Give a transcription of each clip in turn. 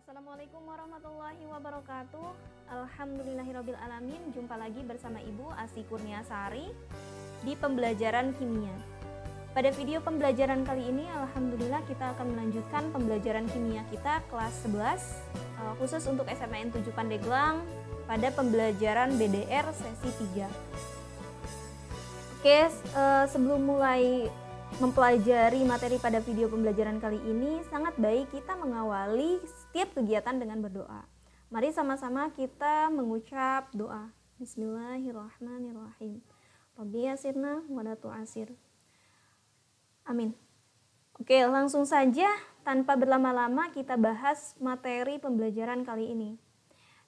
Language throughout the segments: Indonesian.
Assalamualaikum warahmatullahi wabarakatuh. Alhamdulillahirabbil alamin. Jumpa lagi bersama Ibu Asi Kurniasari di pembelajaran kimia. Pada video pembelajaran kali ini alhamdulillah kita akan melanjutkan pembelajaran kimia kita kelas 11 khusus untuk SMAN 7 Pandeglang pada pembelajaran BDR sesi 3. Oke, sebelum mulai mempelajari materi pada video pembelajaran kali ini, sangat baik kita mengawali setiap kegiatan dengan berdoa. Mari sama-sama kita mengucap doa. Bismillahirrahmanirrahim. Rabbi yasirna wa la tu'asir. Amin. Oke, langsung saja tanpa berlama-lama kita bahas materi pembelajaran kali ini.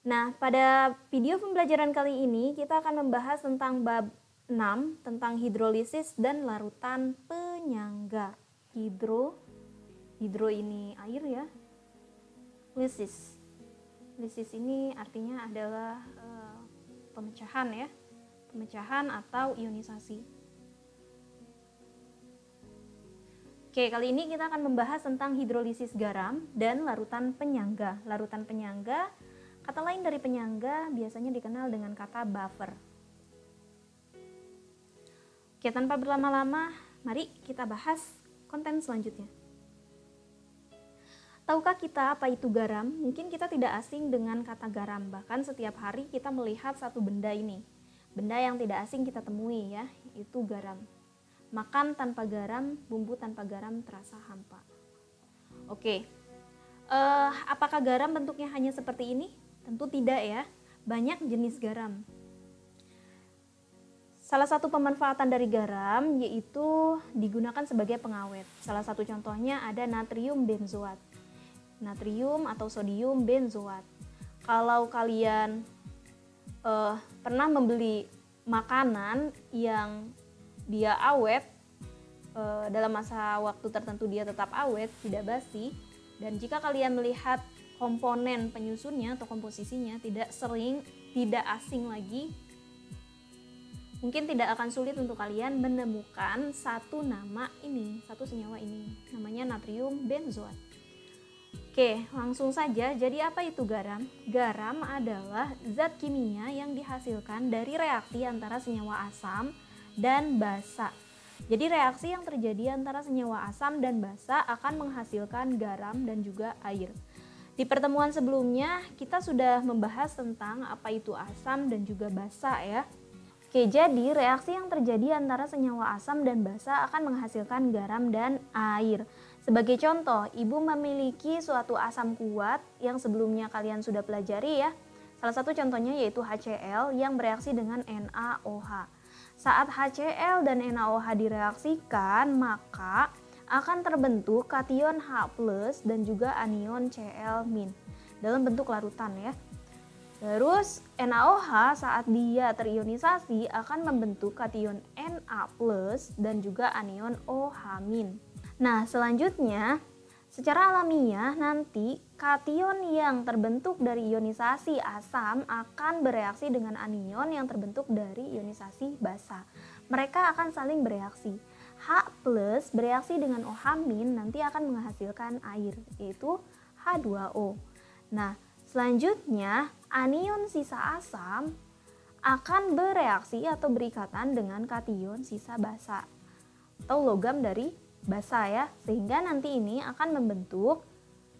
Nah, pada video pembelajaran kali ini kita akan membahas tentang bab 6 tentang hidrolisis dan larutan penyangga. Hidro ini air ya. Lisis ini artinya adalah pemecahan ya. Pemecahan atau ionisasi. Oke, kali ini kita akan membahas tentang hidrolisis garam dan larutan penyangga. Larutan penyangga, kata lain dari penyangga biasanya dikenal dengan kata buffer. Oke, tanpa berlama-lama, mari kita bahas konten selanjutnya. Tahukah kita apa itu garam? Mungkin kita tidak asing dengan kata garam, bahkan setiap hari kita melihat satu benda ini. Benda yang tidak asing kita temui ya, itu garam. Makan tanpa garam, bumbu tanpa garam terasa hampa. Oke, apakah garam bentuknya hanya seperti ini? Tentu tidak ya, banyak jenis garam. Salah satu pemanfaatan dari garam yaitu digunakan sebagai pengawet. Salah satu contohnya ada natrium benzoat. Natrium atau sodium benzoat. Kalau kalian pernah membeli makanan yang dia awet, dalam masa waktu tertentu dia tetap awet, tidak basi, dan jika kalian melihat komponen penyusunnya atau komposisinya tidak asing lagi, mungkin tidak akan sulit untuk kalian menemukan satu senyawa ini, namanya natrium benzoat. Oke, langsung saja. Jadi apa itu garam? Garam adalah zat kimia yang dihasilkan dari reaksi antara senyawa asam dan basa. Jadi reaksi yang terjadi antara senyawa asam dan basa akan menghasilkan garam dan juga air. Di pertemuan sebelumnya kita sudah membahas tentang apa itu asam dan juga basa ya. Oke, jadi reaksi yang terjadi antara senyawa asam dan basa akan menghasilkan garam dan air. Sebagai contoh, ibu memiliki suatu asam kuat yang sebelumnya kalian sudah pelajari ya. Salah satu contohnya yaitu HCl yang bereaksi dengan NaOH. Saat HCl dan NaOH direaksikan, maka akan terbentuk kation H+ dan juga anion Cl- dalam bentuk larutan ya. Terus NaOH saat dia terionisasi akan membentuk kation Na+ dan juga anion OH-. Nah, selanjutnya secara alamiah nanti kation yang terbentuk dari ionisasi asam akan bereaksi dengan anion yang terbentuk dari ionisasi basa. Mereka akan saling bereaksi. H+ bereaksi dengan OH- nanti akan menghasilkan air, yaitu H2O. Nah, selanjutnya anion sisa asam akan bereaksi atau berikatan dengan kation sisa basa atau logam dari basa ya, sehingga nanti ini akan membentuk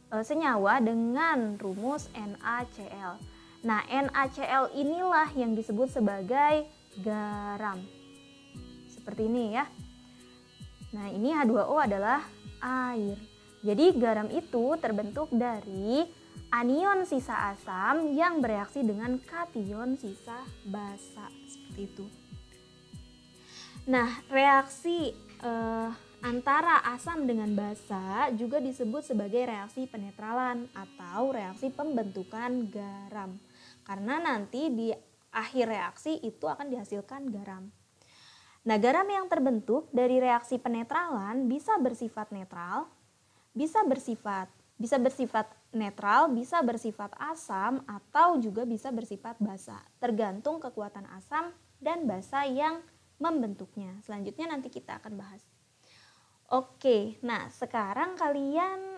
senyawa dengan rumus NaCl. Nah, NaCl inilah yang disebut sebagai garam. Seperti ini ya. Nah, ini H2O adalah air. Jadi garam itu terbentuk dari anion sisa asam yang bereaksi dengan kation sisa basa, seperti itu. Nah, reaksi antara asam dengan basa juga disebut sebagai reaksi penetralan atau reaksi pembentukan garam. Karena nanti di akhir reaksi itu akan dihasilkan garam. Nah, garam yang terbentuk dari reaksi penetralan bisa bersifat netral, bisa bersifat netral, bisa bersifat asam, atau juga bisa bersifat basa, tergantung kekuatan asam dan basa yang membentuknya. Selanjutnya nanti kita akan bahas. Oke, nah sekarang kalian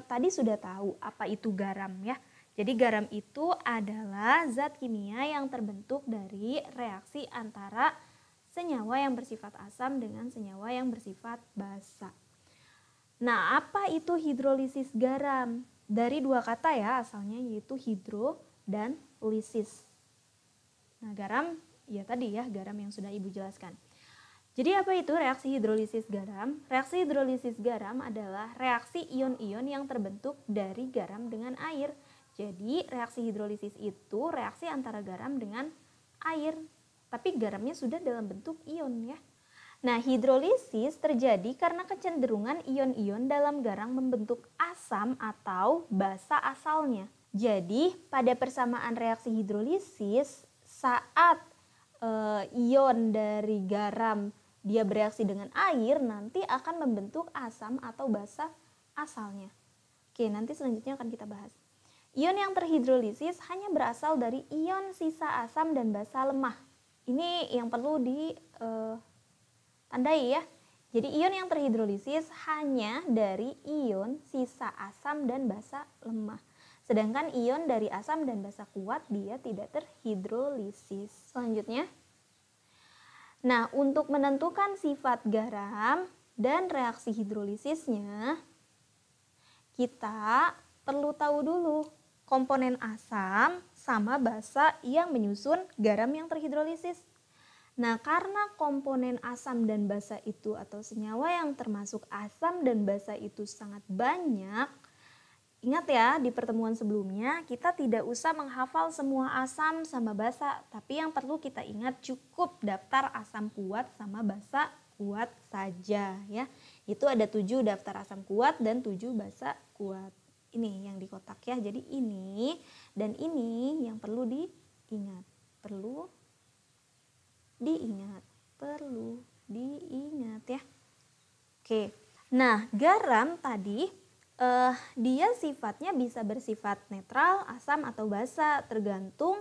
tadi sudah tahu apa itu garam ya. Jadi garam itu adalah zat kimia yang terbentuk dari reaksi antara senyawa yang bersifat asam dengan senyawa yang bersifat basa. Nah, apa itu hidrolisis garam? Dari dua kata ya asalnya, yaitu hidro dan lisis. Nah, garam ya tadi ya, garam yang sudah Ibu jelaskan. Jadi apa itu reaksi hidrolisis garam? Reaksi hidrolisis garam adalah reaksi ion-ion yang terbentuk dari garam dengan air. Jadi reaksi hidrolisis itu reaksi antara garam dengan air. Tapi garamnya sudah dalam bentuk ion ya. Nah, hidrolisis terjadi karena kecenderungan ion-ion dalam garam membentuk asam atau basa asalnya. Jadi pada persamaan reaksi hidrolisis saat ion dari garam dia bereaksi dengan air, nanti akan membentuk asam atau basa asalnya. Oke, nanti selanjutnya akan kita bahas. Ion yang terhidrolisis hanya berasal dari ion sisa asam dan basa lemah. Ini yang perlu ditandai ya. Jadi ion yang terhidrolisis hanya dari ion sisa asam dan basa lemah. Sedangkan ion dari asam dan basa kuat dia tidak terhidrolisis. Selanjutnya, nah, untuk menentukan sifat garam dan reaksi hidrolisisnya, kita perlu tahu dulu komponen asam sama basa yang menyusun garam yang terhidrolisis. Nah, karena komponen asam dan basa itu atau senyawa yang termasuk asam dan basa itu sangat banyak, ingat ya, di pertemuan sebelumnya kita tidak usah menghafal semua asam sama basa, tapi yang perlu kita ingat cukup daftar asam kuat sama basa kuat saja ya. Itu ada 7 daftar asam kuat dan 7 basa kuat. Ini yang di kotak ya. Jadi ini dan ini yang perlu diingat. Perlu diingat ya. Oke. Nah, garam tadi dia sifatnya bisa bersifat netral, asam atau basa tergantung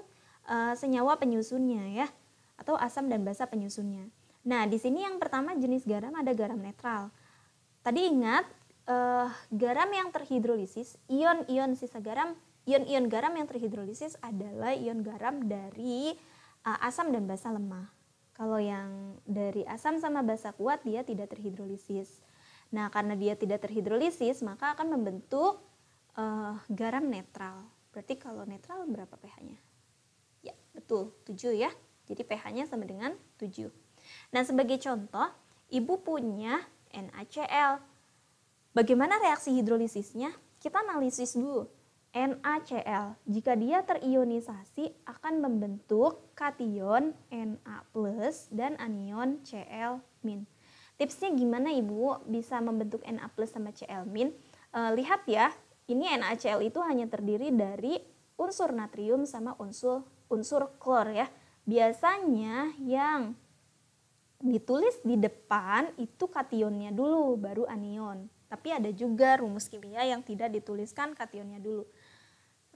senyawa penyusunnya ya, atau asam dan basa penyusunnya. Nah, di sini yang pertama jenis garam ada garam netral. Tadi ingat garam yang terhidrolisis, ion-ion sisa garam, ion-ion garam yang terhidrolisis adalah ion garam dari asam dan basa lemah. Kalau yang dari asam sama basa kuat dia tidak terhidrolisis. Nah, karena dia tidak terhidrolisis, maka akan membentuk garam netral. Berarti kalau netral berapa pH-nya? Ya, betul, 7 ya. Jadi pH-nya sama dengan 7. Nah, sebagai contoh, Ibu punya NaCl. Bagaimana reaksi hidrolisisnya? Kita analisis dulu. NaCl, jika dia terionisasi akan membentuk kation Na+ dan anion Cl-. Tipsnya gimana Ibu bisa membentuk Na+ sama Cl-? Lihat ya, ini NaCl itu hanya terdiri dari unsur natrium sama unsur klor ya. Biasanya yang ditulis di depan itu kationnya dulu, baru anion. Tapi ada juga rumus kimia yang tidak dituliskan kationnya dulu.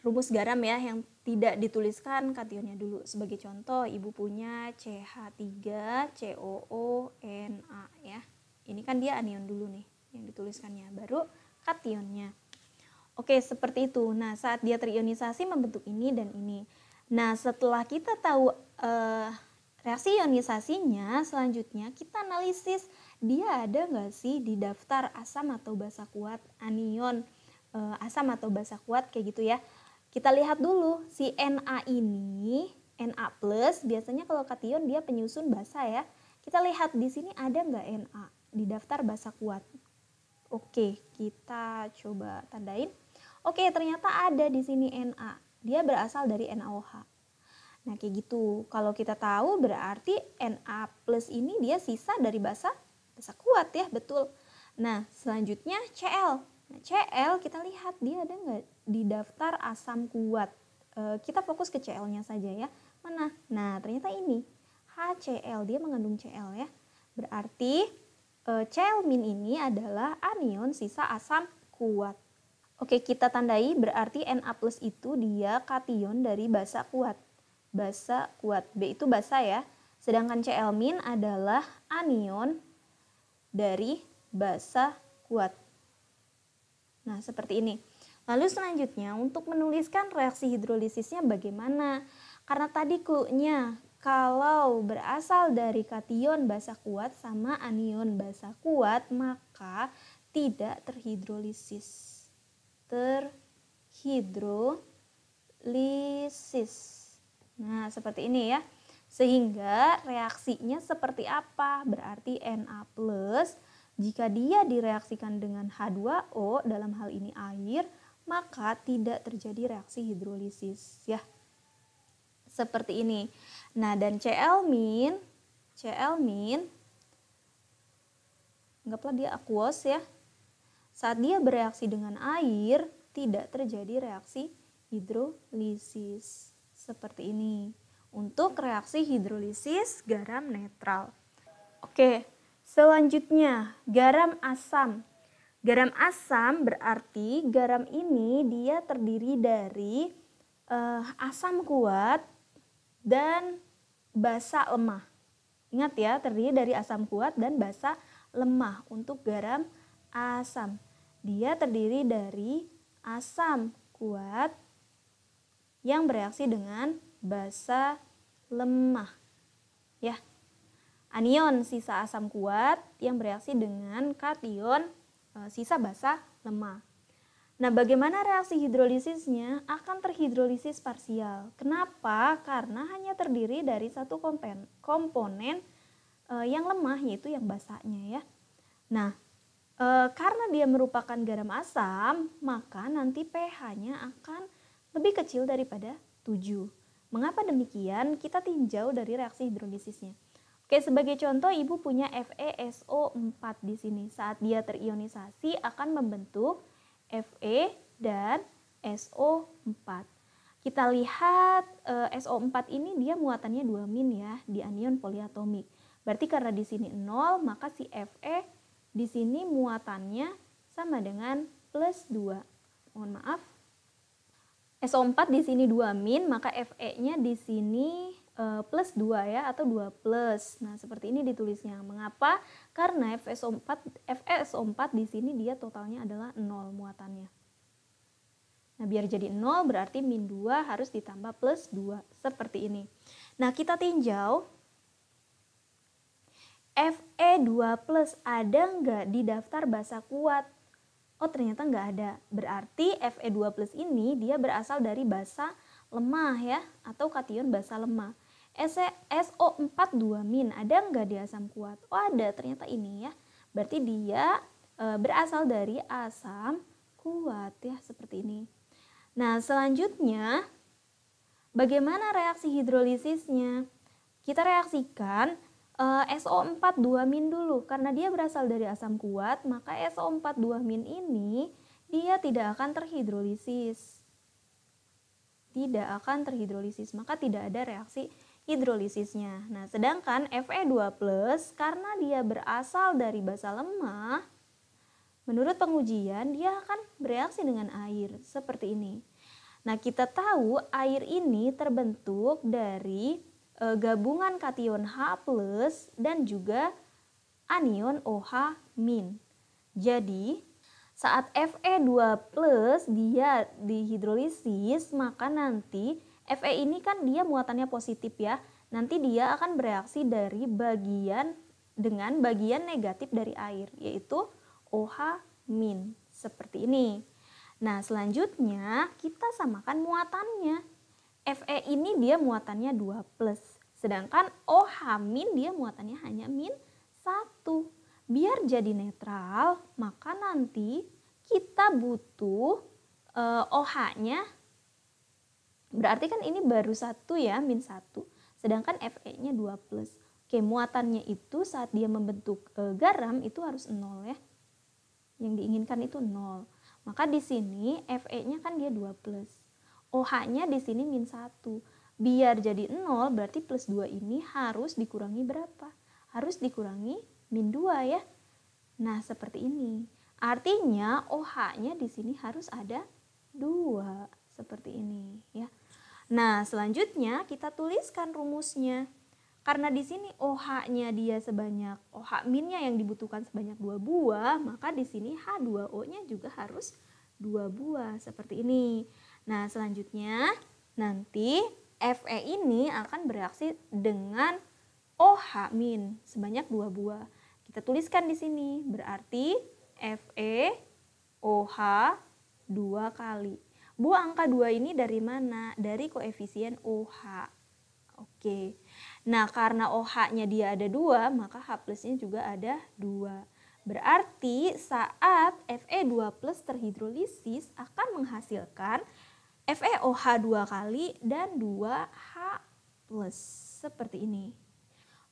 Rumus garam ya yang tidak dituliskan kationnya dulu. Sebagai contoh, Ibu punya CH3COO-Na ya. Ini kan dia anion dulu nih yang dituliskannya, baru kationnya. Oke, seperti itu. Nah, saat dia terionisasi membentuk ini dan ini. Nah, setelah kita tahu reaksi ionisasinya, selanjutnya kita analisis dia ada nggak sih di daftar asam atau basa kuat, anion asam atau basa kuat kayak gitu ya. Kita lihat dulu si Na ini, Na+, biasanya kalau kation dia penyusun basa ya. Kita lihat di sini ada nggak Na di daftar basa kuat. Oke, kita coba tandain. Oke, ternyata ada di sini Na. Dia berasal dari NaOH. Nah, kayak gitu. Kalau kita tahu berarti Na+ ini dia sisa dari basa kuat ya, betul. Nah, selanjutnya Cl. Nah, Cl kita lihat dia ada nggak di daftar asam kuat. Kita fokus ke Cl-nya saja ya. Mana? Nah, ternyata ini HCl, dia mengandung Cl ya. Berarti Cl- ini adalah anion sisa asam kuat. Oke, kita tandai berarti Na+ itu dia kation dari basa kuat. Basa kuat, B itu basa ya. Sedangkan Cl- adalah anion dari basa kuat. Nah, seperti ini. Lalu selanjutnya untuk menuliskan reaksi hidrolisisnya bagaimana? Karena tadi clue-nya kalau berasal dari kation basa kuat sama anion basa kuat maka tidak terhidrolisis. Nah, seperti ini ya. Sehingga reaksinya seperti apa? Berarti Na+, jika dia direaksikan dengan H2O, dalam hal ini air, maka tidak terjadi reaksi hidrolisis ya. Seperti ini. Nah, dan Cl- anggaplah dia aqueous ya. Saat dia bereaksi dengan air, tidak terjadi reaksi hidrolisis. Seperti ini. Untuk reaksi hidrolisis garam netral. Oke, selanjutnya garam asam. Garam asam berarti garam ini dia terdiri dari asam kuat dan basa lemah. Ingat ya, terdiri dari asam kuat dan basa lemah untuk garam asam. Dia terdiri dari asam kuat yang bereaksi dengan basa lemah. Ya. Anion sisa asam kuat yang bereaksi dengan kation sisa basa lemah. Nah, bagaimana reaksi hidrolisisnya? Akan terhidrolisis parsial. Kenapa? Karena hanya terdiri dari satu komponen yang lemah, yaitu yang basanya ya. Nah, karena dia merupakan garam asam, maka nanti pH-nya akan lebih kecil daripada 7. Mengapa demikian? Kita tinjau dari reaksi hidrolisisnya. Oke, sebagai contoh Ibu punya FeSO4 di sini. Saat dia terionisasi akan membentuk Fe dan SO4. Kita lihat SO4 ini dia muatannya 2- ya di anion poliatomik. Berarti karena di sini 0, maka si Fe di sini muatannya sama dengan +2. Mohon maaf. SO4 di sini 2-, maka Fe-nya di sini +2 ya, atau 2+. Nah, seperti ini ditulisnya. Mengapa? Karena FeSO4 di sini dia totalnya adalah 0 muatannya. Nah, biar jadi 0 berarti -2 harus ditambah +2. Seperti ini. Nah, kita tinjau Fe2+ ada nggak di daftar basa kuat? Oh, ternyata nggak ada. Berarti Fe2+ ini dia berasal dari basa lemah ya, atau kation basa lemah. SO4 2- ada nggak di asam kuat? Oh, ada, ternyata ini ya. Berarti dia berasal dari asam kuat ya, seperti ini. Nah, selanjutnya bagaimana reaksi hidrolisisnya? Kita reaksikan SO4 2- dulu. Karena dia berasal dari asam kuat, maka SO4 2- ini dia tidak akan terhidrolisis. Maka tidak ada reaksi hidrolisisnya. Nah, sedangkan Fe2+ karena dia berasal dari basa lemah, menurut pengujian dia akan bereaksi dengan air seperti ini. Nah, kita tahu air ini terbentuk dari gabungan kation H+ dan juga anion OH-. Jadi, saat Fe2+ dia dihidrolisis, maka nanti Fe ini kan dia muatannya positif ya. Nanti dia akan bereaksi dari dengan bagian negatif dari air, yaitu OH-. Seperti ini. Nah, selanjutnya kita samakan muatannya. Fe ini dia muatannya 2+, sedangkan OH- dia muatannya hanya -1. Biar jadi netral, maka nanti kita butuh OH-nya, berarti kan ini baru 1 ya, -1, sedangkan Fe-nya 2+. Oke, muatannya itu saat dia membentuk garam itu harus 0 ya. Yang diinginkan itu 0. Maka di sini Fe-nya kan dia 2+. OH-nya di sini -1. Biar jadi 0 berarti +2 ini harus dikurangi berapa? Harus dikurangi -2 ya. Nah, seperti ini. Artinya OH-nya di sini harus ada 2. Seperti ini ya. Nah, selanjutnya kita tuliskan rumusnya. Karena di sini OH-nya dia sebanyak, OH-nya yang dibutuhkan sebanyak 2 buah, maka di sini H2O-nya juga harus 2 buah seperti ini. Nah, selanjutnya nanti Fe ini akan bereaksi dengan OH- sebanyak 2 buah. Kita tuliskan di sini, berarti Fe OH 2 kali. Bu, angka 2 ini dari mana? Dari koefisien OH. Oke. Nah, karena OH-nya dia ada 2, maka H plusnya juga ada 2. Berarti saat Fe2 plus terhidrolisis akan menghasilkan FeOH 2 kali dan 2H plus. Seperti ini.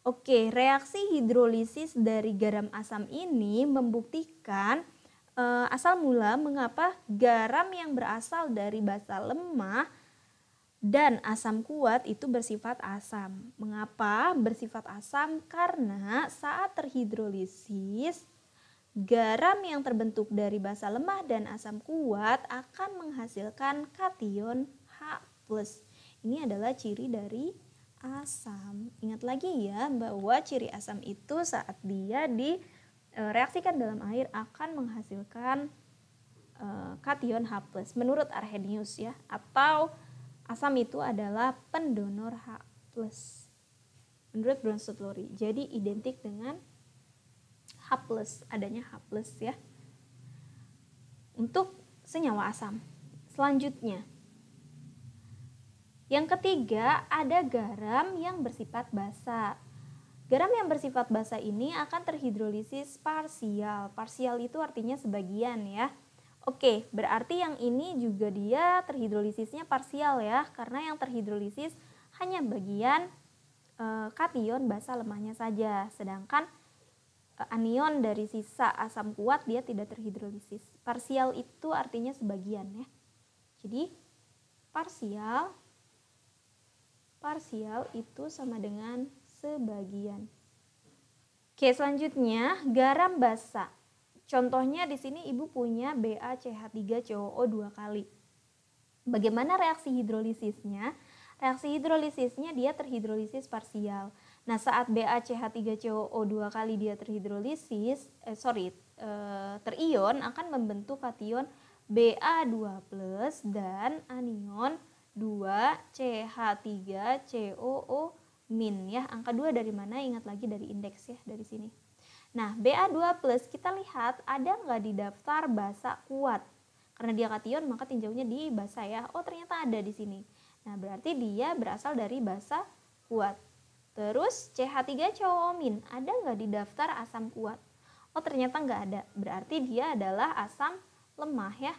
Oke, reaksi hidrolisis dari garam asam ini membuktikan asal mula mengapa garam yang berasal dari basa lemah dan asam kuat itu bersifat asam. Mengapa bersifat asam? Karena saat terhidrolisis, garam yang terbentuk dari basa lemah dan asam kuat akan menghasilkan kation H+. Ini adalah ciri dari asam. Ingat lagi ya bahwa ciri asam itu saat dia direaksikan dalam air akan menghasilkan kation H+. Menurut Arrhenius ya, atau asam itu adalah pendonor H+. Menurut Bronsted-Lowry. Jadi identik dengan H+, adanya H+ ya. Untuk senyawa asam. Selanjutnya, yang ketiga ada garam yang bersifat basa. Garam yang bersifat basa ini akan terhidrolisis parsial. Parsial itu artinya sebagian ya. Oke, berarti yang ini juga dia terhidrolisisnya parsial ya, karena yang terhidrolisis hanya bagian kation basa lemahnya saja, sedangkan anion dari sisa asam kuat dia tidak terhidrolisis. Parsial itu artinya sebagian ya. Jadi parsial itu sama dengan sebagian. Oke, selanjutnya garam basa. Contohnya di sini Ibu punya BaCH3COO 2 kali. Bagaimana reaksi hidrolisisnya? Reaksi hidrolisisnya dia terhidrolisis parsial. Nah, saat BaCH3COO 2 kali dia terhidrolisis, terion akan membentuk kation Ba2+ dan anion 2CH3COO- ya. Angka 2 dari mana? Ingat lagi dari indeks ya, dari sini. Nah, Ba2+ kita lihat ada nggak di daftar basa kuat? Karena dia kation maka tinjaunya di basa ya. Oh, ternyata ada di sini. Nah, berarti dia berasal dari basa kuat. Terus CH3COO- ada nggak di daftar asam kuat? Oh, ternyata nggak ada. Berarti dia adalah asam lemah ya.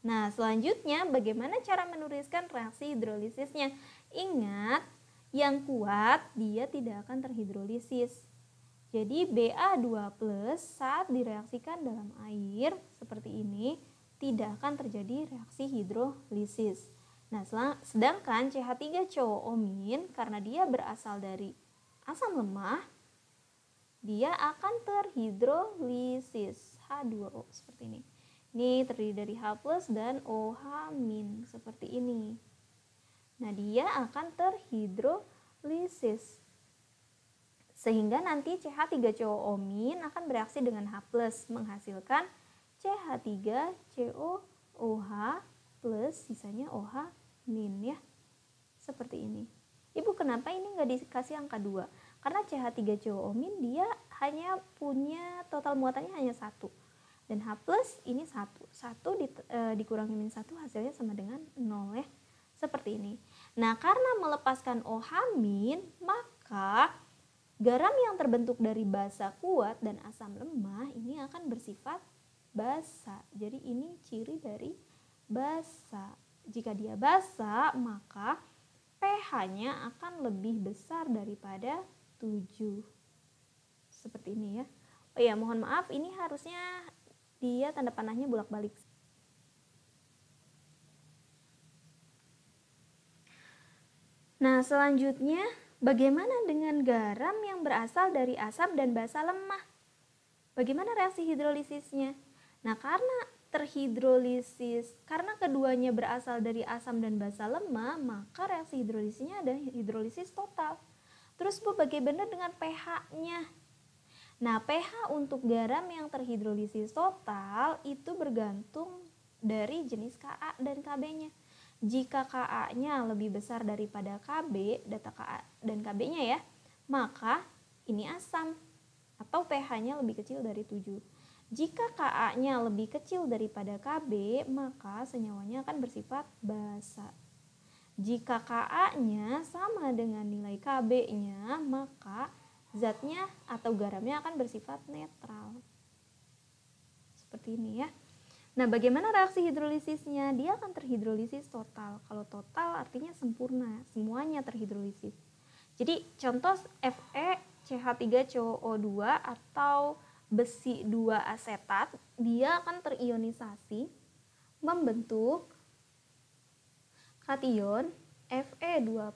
Nah, selanjutnya bagaimana cara menuliskan reaksi hidrolisisnya? Ingat, yang kuat dia tidak akan terhidrolisis. Jadi Ba2+ saat direaksikan dalam air seperti ini tidak akan terjadi reaksi hidrolisis. Nah, sedangkan CH3COO- karena dia berasal dari asam lemah, dia akan terhidrolisis H2O seperti ini. Ini terdiri dari H+ dan OH- seperti ini. Nah, dia akan terhidrolisis. Sehingga nanti CH3COO- akan bereaksi dengan H+ menghasilkan CH3COOH plus sisanya OH- ya. Seperti ini. Ibu, kenapa ini nggak dikasih angka 2? Karena CH3COO- dia hanya punya total muatannya hanya 1. Dan H+ ini 1. 1 dikurangi -1 hasilnya sama dengan 0 ya. Seperti ini. Nah, karena melepaskan OH-, maka garam yang terbentuk dari basa kuat dan asam lemah ini akan bersifat basa. Jadi ini ciri dari basa. Jika dia basa, maka pH-nya akan lebih besar daripada 7. Seperti ini ya. Oh ya, mohon maaf, ini harusnya dia tanda panahnya bolak-balik. Nah, selanjutnya bagaimana dengan garam yang berasal dari asam dan basa lemah? Bagaimana reaksi hidrolisisnya? Nah, karena terhidrolisis, karena keduanya berasal dari asam dan basa lemah, maka reaksi hidrolisisnya ada hidrolisis total. Terus Bu, bagaimana dengan pH-nya? Nah, pH untuk garam yang terhidrolisis total itu bergantung dari jenis Ka dan Kb-nya. Jika Ka-nya lebih besar daripada Kb, data Ka dan Kb-nya ya, maka ini asam atau pH-nya lebih kecil dari 7. Jika Ka-nya lebih kecil daripada Kb, maka senyawanya akan bersifat basa. Jika Ka-nya sama dengan nilai Kb-nya, maka zatnya atau garamnya akan bersifat netral. Seperti ini ya. Nah, bagaimana reaksi hidrolisisnya? Dia akan terhidrolisis total. Kalau total artinya sempurna, semuanya terhidrolisis. Jadi contoh FeCH3COO2 atau besi 2 asetat, dia akan terionisasi membentuk kation Fe2+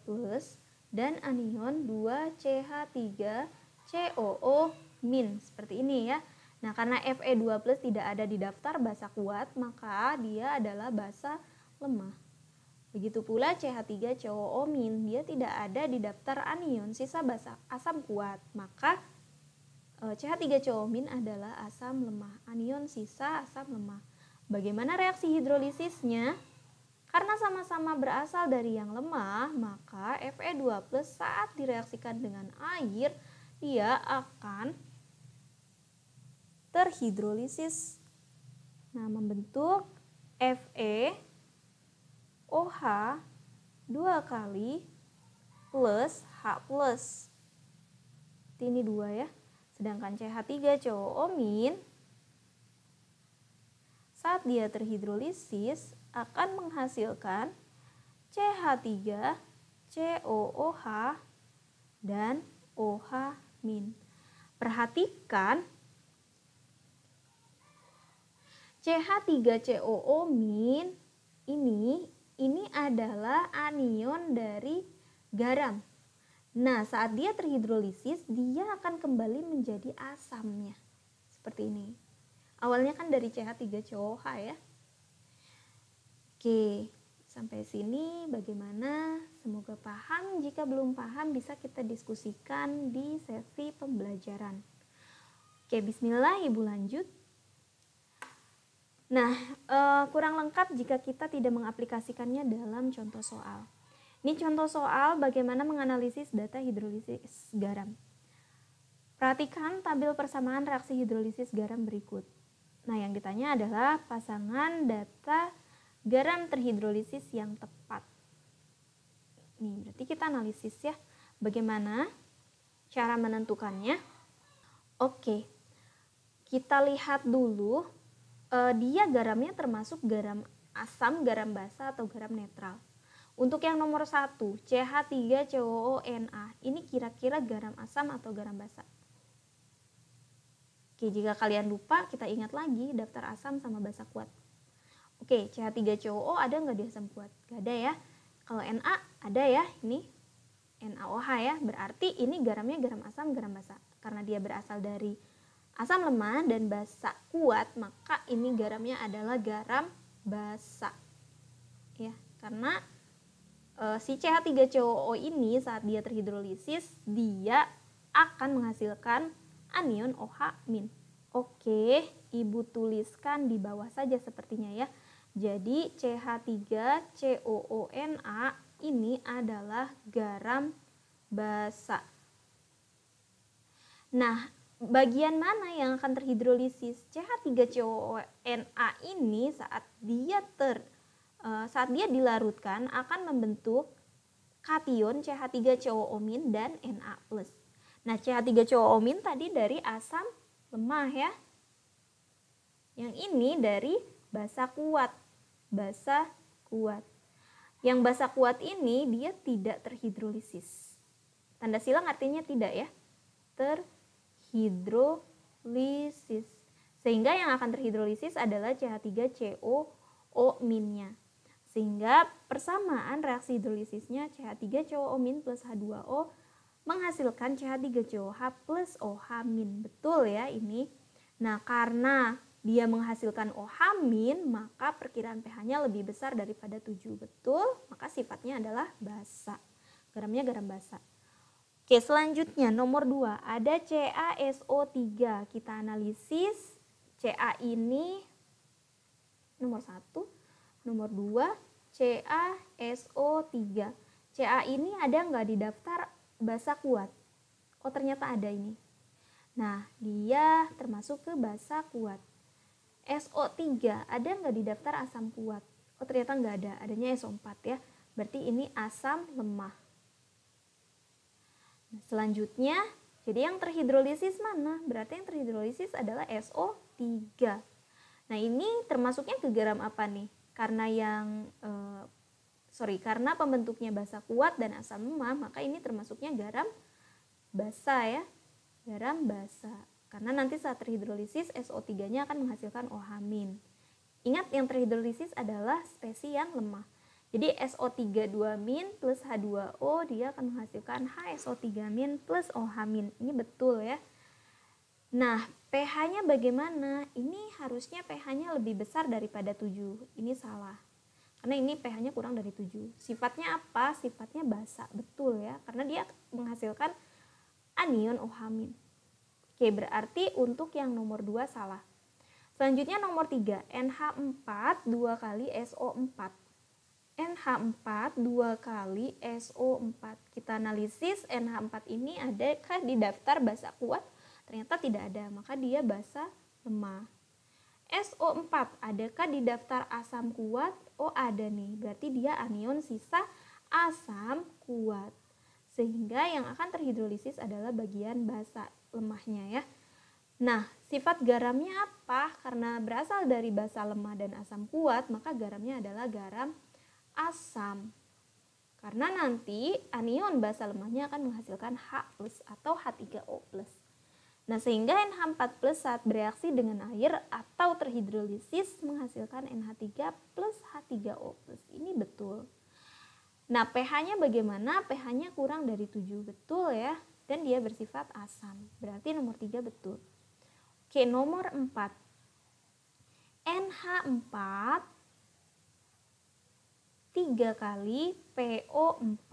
dan anion 2CH3COO- seperti ini ya. Nah, karena Fe2+ tidak ada di daftar basa kuat, maka dia adalah basa lemah. Begitu pula CH3COO-, dia tidak ada di daftar anion sisa basa asam kuat, maka CH3COO- adalah asam lemah, anion sisa asam lemah. Bagaimana reaksi hidrolisisnya? Karena sama-sama berasal dari yang lemah, maka Fe2+ saat direaksikan dengan air, dia akan terhidrolisis. Nah, membentuk FeOH 2 kali plus H+. Ini 2 ya. Sedangkan CH3COO- saat dia terhidrolisis akan menghasilkan CH3COOH dan OH-. Perhatikan CH3COO- ini adalah anion dari garam. Nah, saat dia terhidrolisis, dia akan kembali menjadi asamnya. Seperti ini. Awalnya kan dari CH3COOH ya. Oke, sampai sini bagaimana? Semoga paham. Jika belum paham, bisa kita diskusikan di sesi pembelajaran. Oke, bismillah, Ibu lanjut. Nah, kurang lengkap jika kita tidak mengaplikasikannya dalam contoh soal. Ini contoh soal bagaimana menganalisis data hidrolisis garam. Perhatikan tabel persamaan reaksi hidrolisis garam berikut. Nah, yang ditanya adalah pasangan data garam terhidrolisis yang tepat. Nih, berarti kita analisis ya. Bagaimana cara menentukannya? Oke, kita lihat dulu dia garamnya termasuk garam asam, garam basa, atau garam netral. Untuk yang nomor 1, CH3COONA, ini kira-kira garam asam atau garam basa? Oke, jika kalian lupa, kita ingat lagi daftar asam sama basa kuat. Oke, CH3COO ada nggak di asam kuat? Nggak ada ya. Kalau Na ada ya, ini NaOH ya, berarti ini garamnya garam asam, garam basa. Karena dia berasal dari asam lemah dan basa kuat, maka ini garamnya adalah garam basa. Ya, karena si CH3COO ini saat dia terhidrolisis, dia akan menghasilkan anion OH-. Oke, Ibu tuliskan di bawah saja sepertinya ya. Jadi CH3COONA ini adalah garam basa. Nah, bagian mana yang akan terhidrolisis? CH3COONA ini saat dia dilarutkan akan membentuk kation CH3COO- dan Na+. Nah, CH3COO- tadi dari asam lemah ya. Yang ini dari basa kuat. Yang basa kuat ini dia tidak terhidrolisis. Tanda silang artinya tidak ya. Terhidrolisis. Sehingga yang akan terhidrolisis adalah CH3COO-nya. Sehingga persamaan reaksi hidrolisisnya CH3COO- plus H2O menghasilkan CH3COOH plus OH-. Betul ya ini. Nah, karena dia menghasilkan OH-, maka perkiraan pH-nya lebih besar daripada 7. Betul, maka sifatnya adalah basa. Garamnya garam basa. Oke, selanjutnya nomor 2, ada CaSO3. Kita analisis Ca ini nomor 1, nomor 2, CaSO3. Ca ini ada nggak di daftar basa kuat? Oh, ternyata ada ini. Nah, dia termasuk ke basa kuat. SO3 ada nggak di daftar asam kuat? Oh, ternyata nggak ada, adanya SO4 ya. Berarti ini asam lemah. Nah, selanjutnya, jadi yang terhidrolisis mana? Berarti yang terhidrolisis adalah SO3. Nah, ini termasuknya ke garam apa nih? Karena karena pembentuknya basa kuat dan asam lemah, maka ini termasuknya garam basa ya. Garam basa. Karena nanti saat terhidrolisis SO3-nya akan menghasilkan OH-. Ingat, yang terhidrolisis adalah spesies yang lemah. Jadi SO3 2- plus H2O dia akan menghasilkan HSO3- plus OH-. Ini betul ya. Nah, pH-nya bagaimana? Ini harusnya pH-nya lebih besar daripada 7. Ini salah. Karena ini pH-nya kurang dari 7. Sifatnya apa? Sifatnya basa. Betul ya. Karena dia menghasilkan anion OH-. Oke, berarti untuk yang nomor 2 salah. Selanjutnya nomor 3, NH4 2 kali SO4. NH4 2 kali SO4. Kita analisis NH4 ini adakah di daftar basa kuat? Ternyata tidak ada, maka dia basa lemah. SO4 adakah di daftar asam kuat? Oh, ada nih. Berarti dia anion sisa asam kuat. Sehingga yang akan terhidrolisis adalah bagian basa lemahnya ya. Nah, sifat garamnya apa? Karena berasal dari basa lemah dan asam kuat, maka garamnya adalah garam asam. Karena nanti anion basa lemahnya akan menghasilkan H+ atau H3O+. Nah, sehingga NH4+ saat bereaksi dengan air atau terhidrolisis menghasilkan NH3 plus H3O+. Ini betul. Nah, pH-nya bagaimana? pH-nya kurang dari 7, betul ya. Dan dia bersifat asam. Berarti nomor 3 betul. Oke, nomor 4. NH4 3 kali PO4.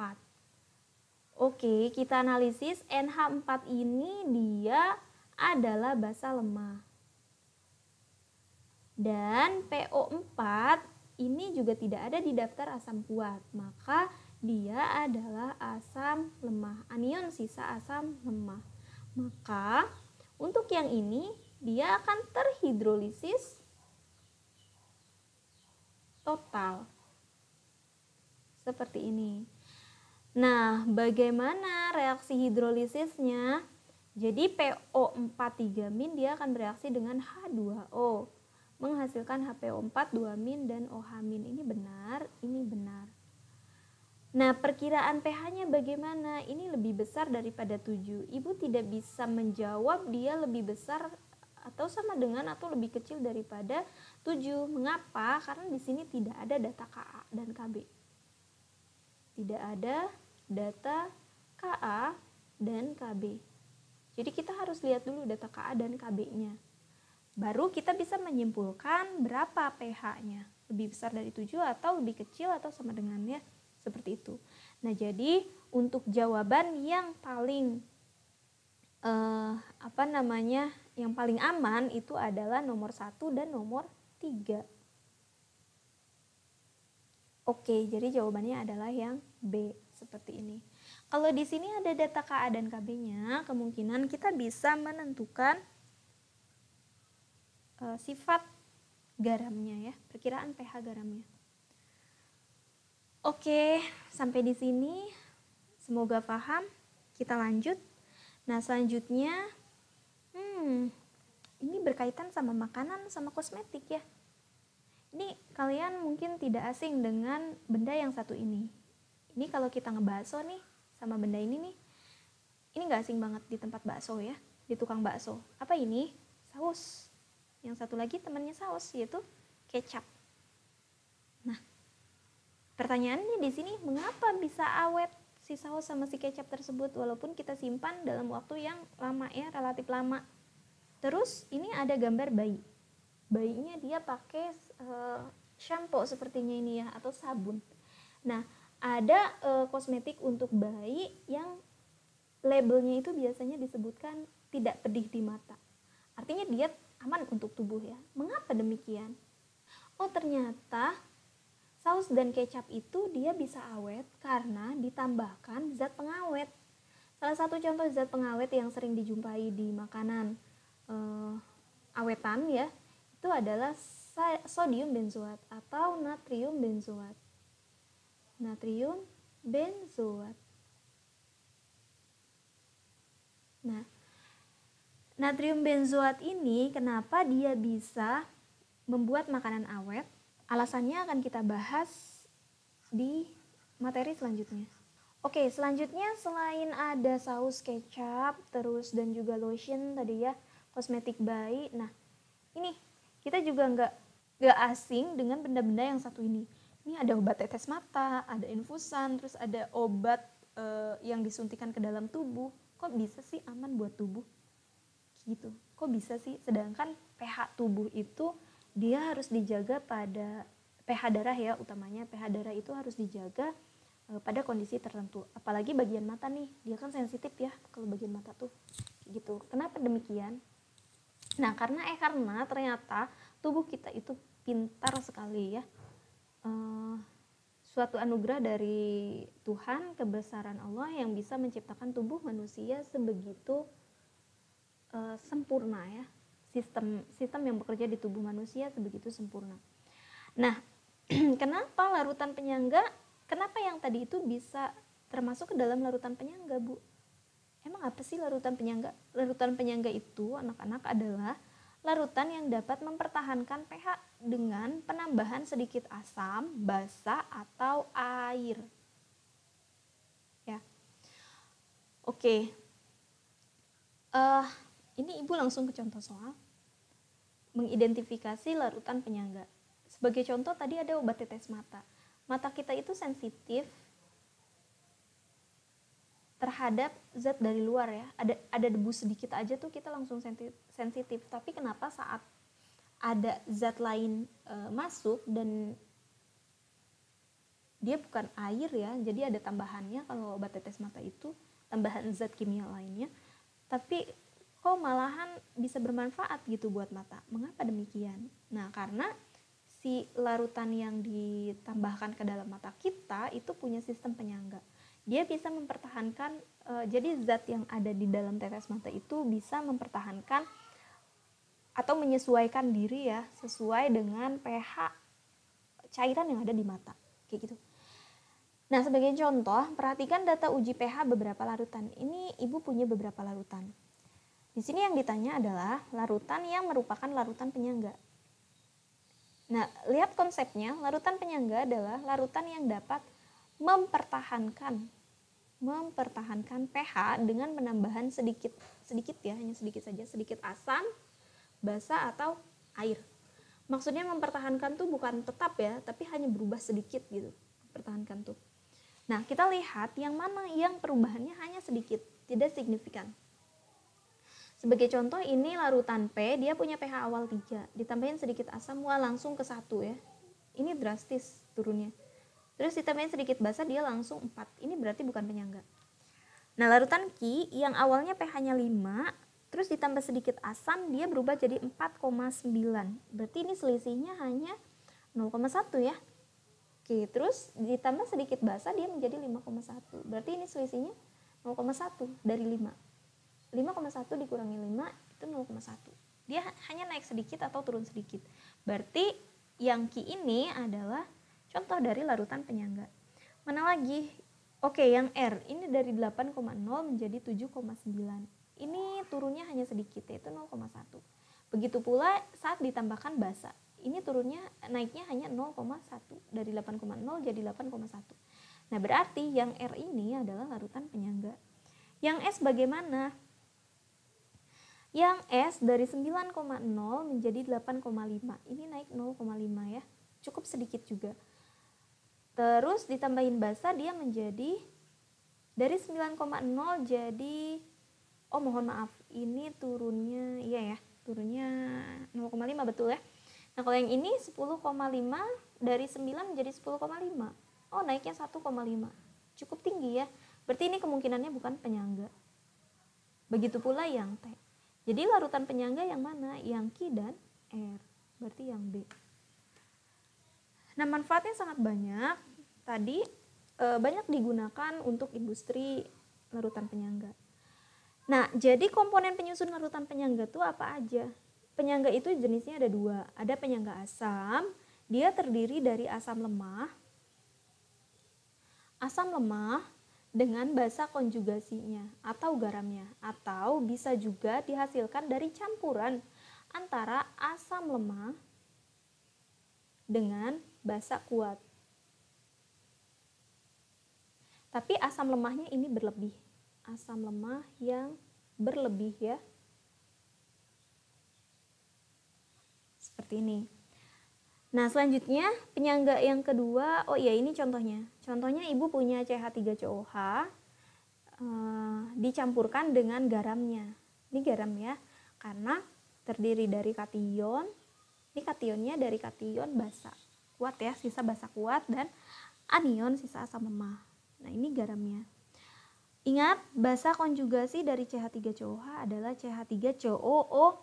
Oke, kita analisis NH4 ini dia adalah basa lemah. Dan PO4 ini juga tidak ada di daftar asam kuat, maka dia adalah asam lemah, anion sisa asam lemah. Maka untuk yang ini dia akan terhidrolisis total. Seperti ini. Nah, bagaimana reaksi hidrolisisnya? Jadi PO4 3- dia akan bereaksi dengan H2O. Menghasilkan HPO4 2- dan OH-. Ini benar, ini benar. Nah, perkiraan pH-nya bagaimana? Ini lebih besar daripada 7. Ibu tidak bisa menjawab dia lebih besar atau sama dengan atau lebih kecil daripada 7. Mengapa? Karena di sini tidak ada data Ka dan Kb. Tidak ada data Ka dan Kb. Jadi kita harus lihat dulu data Ka dan Kb-nya. Baru kita bisa menyimpulkan berapa pH-nya. Lebih besar dari 7 atau lebih kecil atau sama dengannya. Seperti itu. Nah, jadi untuk jawaban yang paling yang paling aman itu adalah nomor 1 dan nomor 3. Oke, jadi jawabannya adalah yang B, seperti ini. Kalau di sini ada data Ka dan Kb-nya, kemungkinan kita bisa menentukan sifat garamnya ya, perkiraan pH garamnya. Oke, sampai di sini semoga paham. Kita lanjut. Nah, selanjutnya ini berkaitan sama makanan sama kosmetik ya. Ini kalian mungkin tidak asing dengan benda yang satu ini. Ini kalau kita ngebakso nih sama benda ini nih, ini gak asing banget di tempat bakso ya, di tukang bakso. Apa ini? Saus. Yang satu lagi temannya saus, yaitu kecap. Nah, pertanyaannya di sini, mengapa bisa awet si saus sama si kecap tersebut walaupun kita simpan dalam waktu yang lama ya, relatif lama. Terus ini ada gambar bayi. bayinya dia pakai shampoo sepertinya ini ya, atau sabun. Nah, ada kosmetik untuk bayi yang labelnya itu biasanya disebutkan tidak pedih di mata. Artinya dia aman untuk tubuh ya. Mengapa demikian? Oh, ternyata saus dan kecap itu dia bisa awet karena ditambahkan zat pengawet. Salah satu contoh zat pengawet yang sering dijumpai di makanan awetan ya, itu adalah sodium benzoat atau natrium benzoat. Natrium benzoat. Nah, natrium benzoat ini kenapa dia bisa membuat makanan awet? Alasannya akan kita bahas di materi selanjutnya. Oke, selanjutnya selain ada saus kecap, terus dan juga lotion tadi ya, kosmetik bayi. Nah, ini kita juga nggak asing dengan benda-benda yang satu ini. Ini ada obat tetes mata, ada infusan, terus ada obat yang disuntikan ke dalam tubuh. Kok bisa sih aman buat tubuh? Gitu. Kok bisa sih? Sedangkan pH tubuh itu dia harus dijaga pada pH darah ya, utamanya pH darah itu harus dijaga pada kondisi tertentu. Apalagi bagian mata nih, dia kan sensitif ya kalau bagian mata tuh. Gitu. Kenapa demikian? Nah, karena ternyata tubuh kita itu pintar sekali ya. Suatu anugerah dari Tuhan, kebesaran Allah yang bisa menciptakan tubuh manusia sebegitu sempurna ya. Sistem yang bekerja di tubuh manusia sebegitu sempurna. Nah, kenapa larutan penyangga? Kenapa yang tadi itu bisa termasuk ke dalam larutan penyangga, Bu? Emang apa sih larutan penyangga? Larutan penyangga itu anak-anak adalah larutan yang dapat mempertahankan pH dengan penambahan sedikit asam, basa, atau air. Ya. Oke. Ini Ibu langsung ke contoh soal mengidentifikasi larutan penyangga. Sebagai contoh tadi ada obat tetes mata. Mata kita itu sensitif terhadap zat dari luar ya. Ada debu sedikit aja tuh kita langsung sensitif. Tapi kenapa saat ada zat lain masuk dan dia bukan air ya, jadi ada tambahannya kalau obat tetes mata itu, tambahan zat kimia lainnya. Tapi kok malahan bisa bermanfaat gitu buat mata. Mengapa demikian? Nah, karena si larutan yang ditambahkan ke dalam mata kita itu punya sistem penyangga. Dia bisa mempertahankan, jadi zat yang ada di dalam tetes mata itu bisa mempertahankan atau menyesuaikan diri ya, sesuai dengan pH cairan yang ada di mata. Kayak gitu. Nah, sebagai contoh, perhatikan data uji pH beberapa larutan. Ini Ibu punya beberapa larutan. Di sini yang ditanya adalah larutan yang merupakan larutan penyangga. Nah, lihat konsepnya, larutan penyangga adalah larutan yang dapat mempertahankan pH dengan penambahan sedikit ya, hanya sedikit saja, sedikit asam, basa, atau air. Maksudnya mempertahankan tuh bukan tetap ya, tapi hanya berubah sedikit gitu, mempertahankan tuh. Nah, kita lihat yang mana yang perubahannya hanya sedikit, tidak signifikan. Sebagai contoh ini larutan P, dia punya pH awal 3, ditambahin sedikit asam, wah langsung ke 1 ya. Ini drastis turunnya. Terus ditambahin sedikit basa, dia langsung 4. Ini berarti bukan penyangga. Nah, larutan Q yang awalnya pH-nya 5, terus ditambah sedikit asam, dia berubah jadi 4,9. Berarti ini selisihnya hanya 0,1 ya. Oke, terus ditambah sedikit basa, dia menjadi 5,1. Berarti ini selisihnya 0,1 dari 5. 5,1 dikurangi 5 itu 0,1. Dia hanya naik sedikit atau turun sedikit. Berarti yang Q ini adalah contoh dari larutan penyangga. Mana lagi? Oke, yang R ini dari 8,0 menjadi 7,9. Ini turunnya hanya sedikit, yaitu 0,1. Begitu pula saat ditambahkan basa. Ini turunnya naiknya hanya 0,1 dari 8,0 jadi 8,1. Nah, berarti yang R ini adalah larutan penyangga. Yang S bagaimana? Yang S dari 9,0 menjadi 8,5. Ini naik 0,5 ya. Cukup sedikit juga. Terus ditambahin basa, dia menjadi dari 9,0 jadi, oh mohon maaf, ini turunnya, iya ya, turunnya 0,5 betul ya. Nah, kalau yang ini 10,5 dari 9 menjadi 10,5. Oh, naiknya 1,5. Cukup tinggi ya. Berarti ini kemungkinannya bukan penyangga. Begitu pula yang T. Jadi larutan penyangga yang mana? Yang Q dan R. Berarti yang B. Nah, manfaatnya sangat banyak. Tadi banyak digunakan untuk industri larutan penyangga. Nah, jadi komponen penyusun larutan penyangga itu apa aja? Penyangga itu jenisnya ada dua. Ada penyangga asam, dia terdiri dari asam lemah dengan basa konjugasinya atau garamnya. Atau bisa juga dihasilkan dari campuran antara asam lemah dengan basa kuat. Tapi asam lemahnya ini berlebih. Asam lemah yang berlebih ya. Seperti ini. Nah, selanjutnya penyangga yang kedua, oh iya ini contohnya. Contohnya ibu punya CH3COH dicampurkan dengan garamnya. Ini garam ya, karena terdiri dari kation. Ini kationnya dari kation basa kuat ya, sisa basa kuat, dan anion sisa asam lemah. Nah, ini garamnya. Ingat, basa konjugasi dari CH3COH adalah CH3COO-,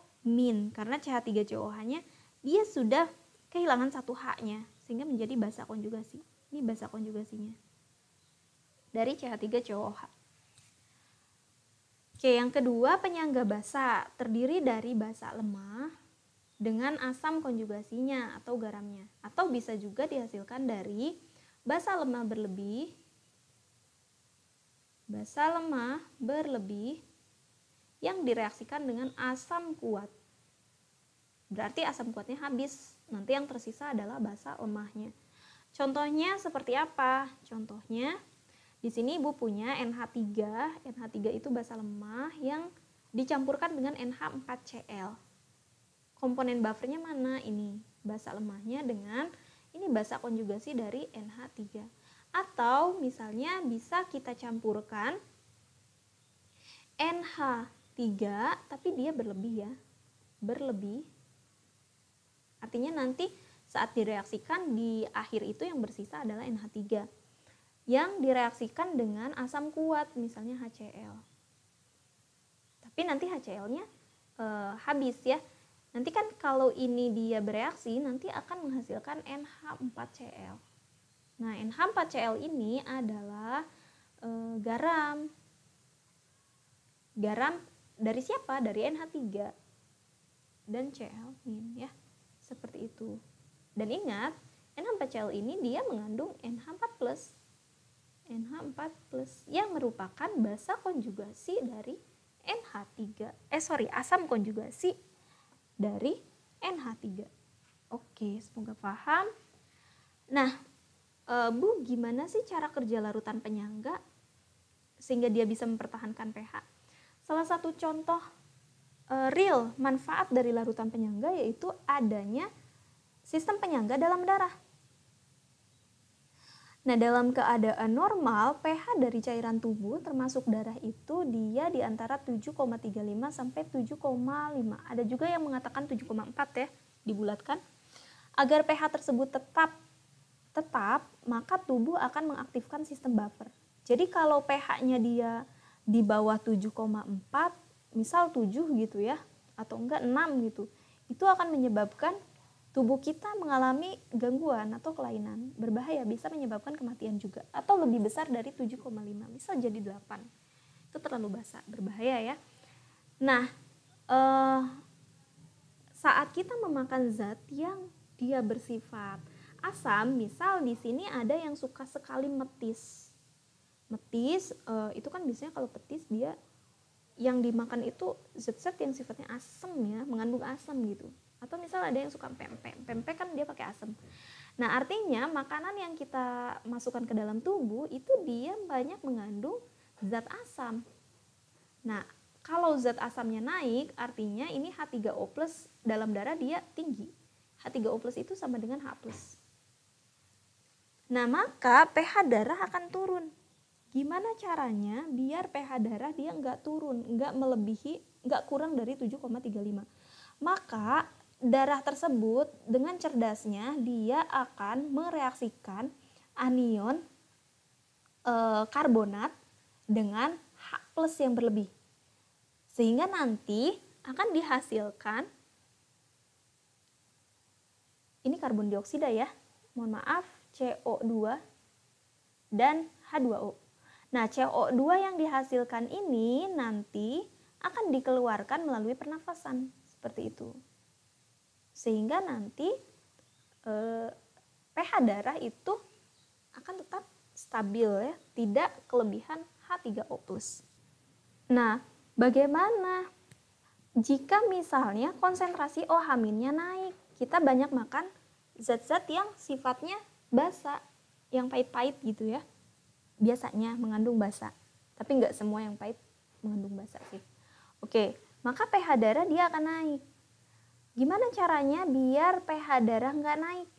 karena CH3COH-nya dia sudah kehilangan satu H-nya, sehingga menjadi basa konjugasi. Ini basa konjugasinya dari CH3COH. Oke, yang kedua penyangga basa terdiri dari basa lemah dengan asam konjugasinya atau garamnya. Atau bisa juga dihasilkan dari basa lemah berlebih yang direaksikan dengan asam kuat. Berarti asam kuatnya habis, nanti yang tersisa adalah basa lemahnya. Contohnya seperti apa? Contohnya di sini ibu punya NH3. NH3 itu basa lemah yang dicampurkan dengan NH4Cl. Komponen buffernya mana? Ini basa lemahnya dengan ini basa konjugasi dari NH3. Atau misalnya bisa kita campurkan NH3 tapi dia berlebih ya. Berlebih. Artinya nanti saat direaksikan di akhir itu yang bersisa adalah NH3 yang direaksikan dengan asam kuat, misalnya HCl. Tapi nanti HCl-nya habis ya. Nanti kan kalau ini dia bereaksi nanti akan menghasilkan NH4Cl. Nah, NH4Cl ini adalah garam. Garam dari siapa? Dari NH3 dan Cl- ya. Seperti itu. Dan ingat, NH4Cl ini dia mengandung NH4+. NH4+ yang merupakan basa konjugasi dari NH3. Asam konjugasi dari NH3. Oke, semoga paham. Nah, Bu, gimana sih cara kerja larutan penyangga sehingga dia bisa mempertahankan pH? Salah satu contoh real manfaat dari larutan penyangga yaitu adanya sistem penyangga dalam darah. Nah, dalam keadaan normal, pH dari cairan tubuh termasuk darah itu dia di antara 7,35 sampai 7,5. Ada juga yang mengatakan 7,4 ya, dibulatkan. Agar pH tersebut tetap, maka tubuh akan mengaktifkan sistem buffer. Jadi kalau pH-nya dia di bawah 7,4, misal 7 gitu ya, atau enggak 6 gitu, itu akan menyebabkan tubuh kita mengalami gangguan atau kelainan berbahaya, bisa menyebabkan kematian juga, atau lebih besar dari 7,5, misal jadi 8, itu terlalu berbahaya ya. Nah, saat kita memakan zat yang dia bersifat asam, misal di sini ada yang suka sekali metis, itu kan biasanya kalau petis dia yang dimakan itu zat-zat yang sifatnya asam ya, mengandung asam gitu. Atau misal ada yang suka pempek kan dia pakai asam. Nah, artinya makanan yang kita masukkan ke dalam tubuh itu dia banyak mengandung zat asam. Nah, kalau zat asamnya naik, artinya ini H3O+ dalam darah dia tinggi. H3O+ itu sama dengan H+. Nah, maka pH darah akan turun. Gimana caranya biar pH darah dia nggak turun, nggak melebihi, nggak kurang dari 7,35. Maka darah tersebut dengan cerdasnya dia akan mereaksikan anion karbonat dengan H+ yang berlebih. Sehingga nanti akan dihasilkan, ini karbon dioksida ya, mohon maaf, CO2 dan H2O. Nah, CO2 yang dihasilkan ini nanti akan dikeluarkan melalui pernafasan, seperti itu. Sehingga nanti pH darah itu akan tetap stabil ya, tidak kelebihan H3O+. Nah, bagaimana jika misalnya konsentrasi OH- naik? Kita banyak makan zat-zat yang sifatnya basa, yang pahit-pahit gitu ya. Biasanya mengandung basa, tapi nggak semua yang pahit mengandung basa sih. Oke, maka pH darah dia akan naik. Gimana caranya biar pH darah nggak naik?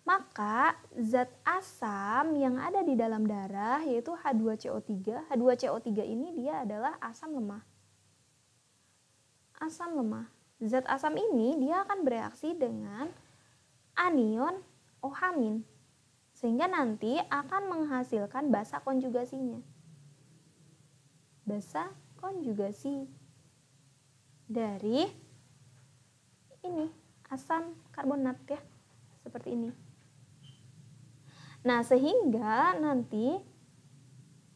Maka zat asam yang ada di dalam darah yaitu H2CO3. H2CO3 ini dia adalah asam lemah. Asam lemah. Zat asam ini dia akan bereaksi dengan anion OH-, sehingga nanti akan menghasilkan basa konjugasinya. Basa konjugasi dari ini asam karbonat ya, seperti ini. Nah, sehingga nanti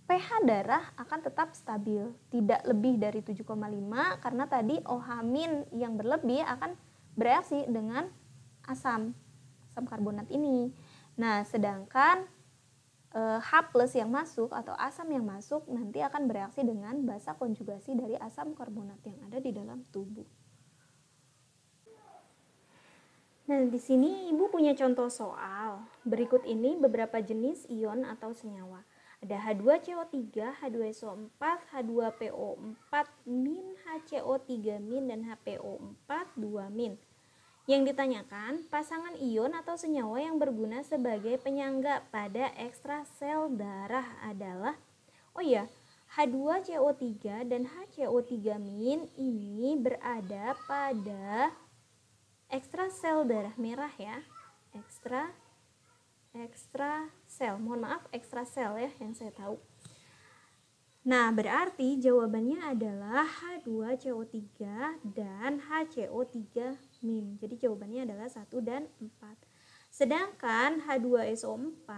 pH darah akan tetap stabil, tidak lebih dari 7,5 karena tadi OH- yang berlebih akan bereaksi dengan asam karbonat ini. Nah, sedangkan H+ yang masuk atau asam yang masuk nanti akan bereaksi dengan basa konjugasi dari asam karbonat yang ada di dalam tubuh. Nah, di sini Ibu punya contoh soal. Berikut ini beberapa jenis ion atau senyawa. Ada H2CO3, H2SO4, H2PO4-, HCO3-, dan HPO4 2-. Yang ditanyakan, pasangan ion atau senyawa yang berguna sebagai penyangga pada ekstrasel darah adalah, H2CO3 dan HCO3- ini berada pada ekstrasel darah merah ya. Ekstrasel, mohon maaf, ekstrasel ya yang saya tahu. Nah, berarti jawabannya adalah H2CO3 dan HCO3-. Jadi jawabannya adalah 1 dan 4. Sedangkan H2SO4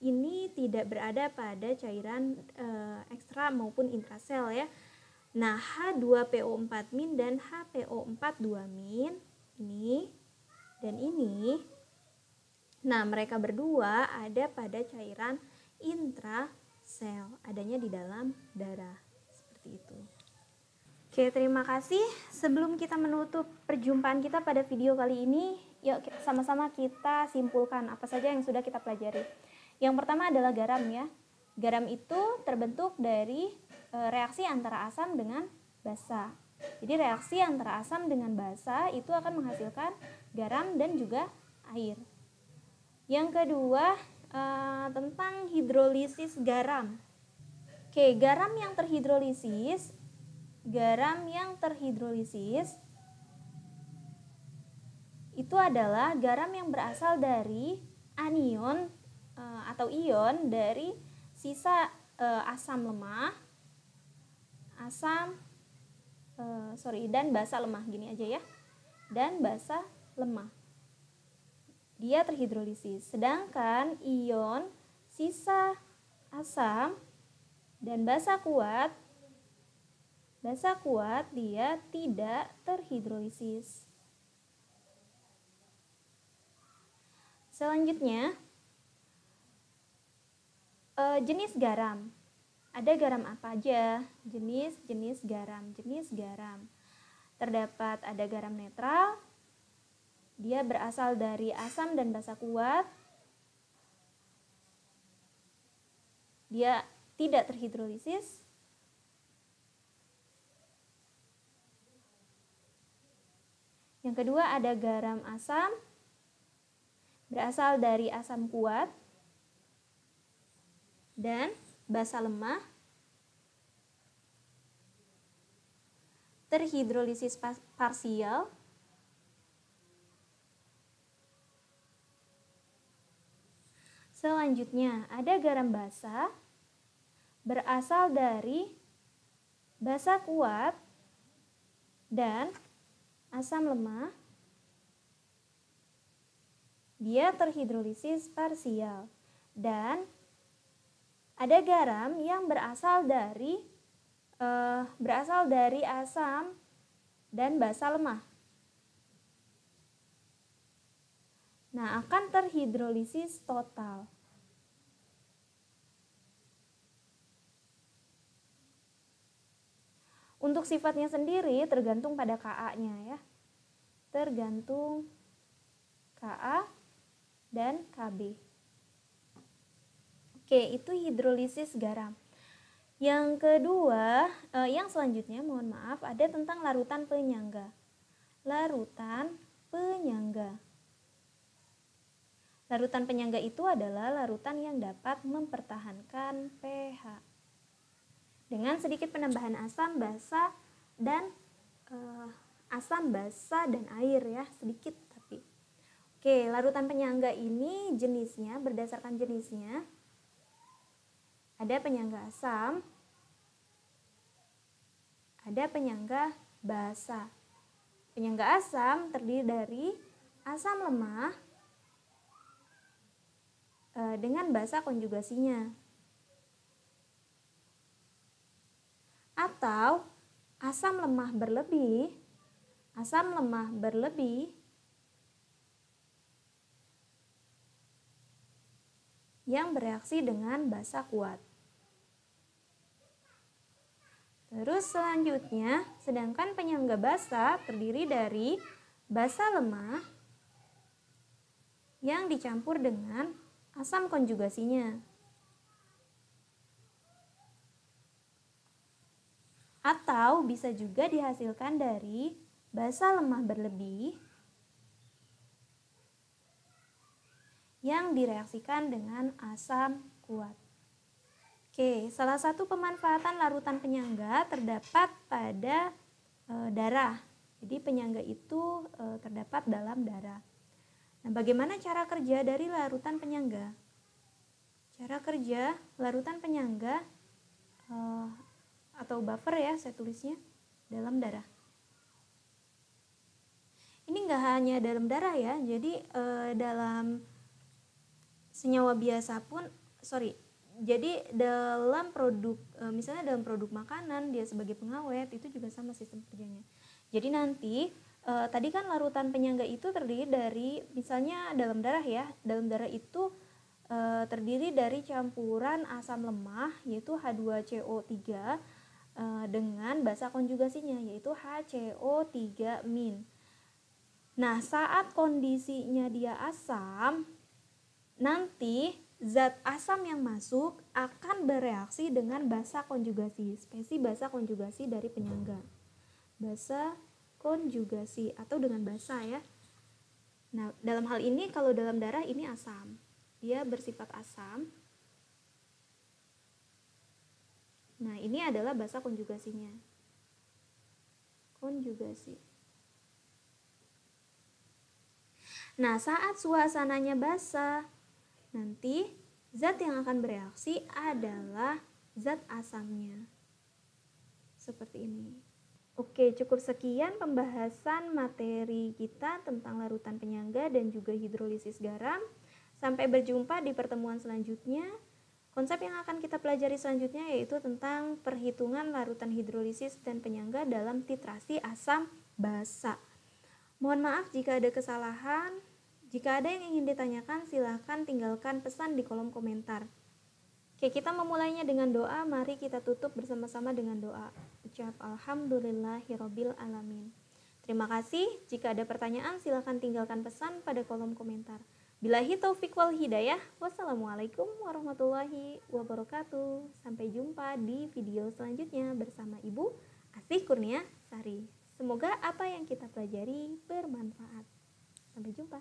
ini tidak berada pada cairan ekstra maupun intrasel ya. Nah, H2PO4- dan HPO4 2- ini dan ini, nah mereka berdua ada pada cairan intrasel, adanya di dalam darah, seperti itu. Oke, terima kasih. Sebelum kita menutup perjumpaan kita pada video kali ini, yuk sama-sama kita simpulkan apa saja yang sudah kita pelajari. Yang pertama adalah garam ya. Garam itu terbentuk dari reaksi antara asam dengan basa. Jadi reaksi antara asam dengan basa itu akan menghasilkan garam dan juga air. Yang kedua tentang hidrolisis garam. Oke, garam yang terhidrolisis itu adalah garam yang berasal dari anion atau ion dari sisa asam lemah, dan basa lemah, gini aja ya, dan basa lemah. Dia terhidrolisis. Sedangkan ion sisa asam dan basa kuat dia tidak terhidrolisis. Selanjutnya jenis garam. Ada garam apa aja? Jenis garam. Terdapat ada garam netral, dia berasal dari asam dan basa kuat, dia tidak terhidrolisis. Yang kedua ada garam asam, berasal dari asam kuat dan basa lemah, terhidrolisis parsial. Selanjutnya ada garam basa berasal dari basa kuat dan asam lemah. Dia terhidrolisis parsial. Dan ada garam yang berasal dari asam dan basa lemah. Nah, akan terhidrolisis total. Untuk sifatnya sendiri tergantung pada Ka-nya ya. Tergantung Ka dan Kb. Oke, itu hidrolisis garam. Yang kedua, yang selanjutnya mohon maaf ada tentang larutan penyangga. Larutan penyangga. Larutan penyangga itu adalah larutan yang dapat mempertahankan pH dengan sedikit penambahan asam basa dan air ya, sedikit tapi. Oke, larutan penyangga ini jenisnya berdasarkan jenisnya ada penyangga asam, ada penyangga basa. Penyangga asam terdiri dari asam lemah dengan basa konjugasinya. Atau asam lemah berlebih yang bereaksi dengan basa kuat. Terus selanjutnya, sedangkan penyangga basa terdiri dari basa lemah yang dicampur dengan asam konjugasinya. Atau bisa juga dihasilkan dari basa lemah berlebih yang direaksikan dengan asam kuat. Oke, salah satu pemanfaatan larutan penyangga terdapat pada darah. Jadi penyangga itu terdapat dalam darah. Nah, bagaimana cara kerja dari larutan penyangga? Cara kerja larutan penyangga atau buffer ya, saya tulisnya dalam darah. Ini nggak hanya dalam darah ya, jadi dalam senyawa biasa pun, jadi dalam produk, misalnya dalam produk makanan dia sebagai pengawet, itu juga sama sistem kerjanya. Jadi nanti tadi kan larutan penyangga itu terdiri dari, misalnya dalam darah ya, dalam darah itu terdiri dari campuran asam lemah yaitu H2CO3 dengan basa konjugasinya yaitu HCO3-. Nah, saat kondisinya dia asam, nanti zat asam yang masuk akan bereaksi dengan basa konjugasi, spesi basa konjugasi dari penyangga. Basa konjugasi atau dengan basa ya. Nah, dalam hal ini kalau dalam darah ini asam. Dia bersifat asam. Nah, ini adalah basa konjugasinya. Konjugasi. Nah, saat suasananya basa, nanti zat yang akan bereaksi adalah zat asamnya. Seperti ini. Oke, cukup sekian pembahasan materi kita tentang larutan penyangga dan juga hidrolisis garam. Sampai berjumpa di pertemuan selanjutnya. Konsep yang akan kita pelajari selanjutnya yaitu tentang perhitungan larutan hidrolisis dan penyangga dalam titrasi asam basa. Mohon maaf jika ada kesalahan. Jika ada yang ingin ditanyakan, silahkan tinggalkan pesan di kolom komentar. Oke, kita memulainya dengan doa. Mari kita tutup bersama-sama dengan doa. Ucap alhamdulillahirabbil alamin. Terima kasih. Jika ada pertanyaan, silahkan tinggalkan pesan pada kolom komentar. Billahi taufik wal hidayah. Wassalamualaikum warahmatullahi wabarakatuh. Sampai jumpa di video selanjutnya bersama Ibu Asih Kurnia Sari. Semoga apa yang kita pelajari bermanfaat. Sampai jumpa.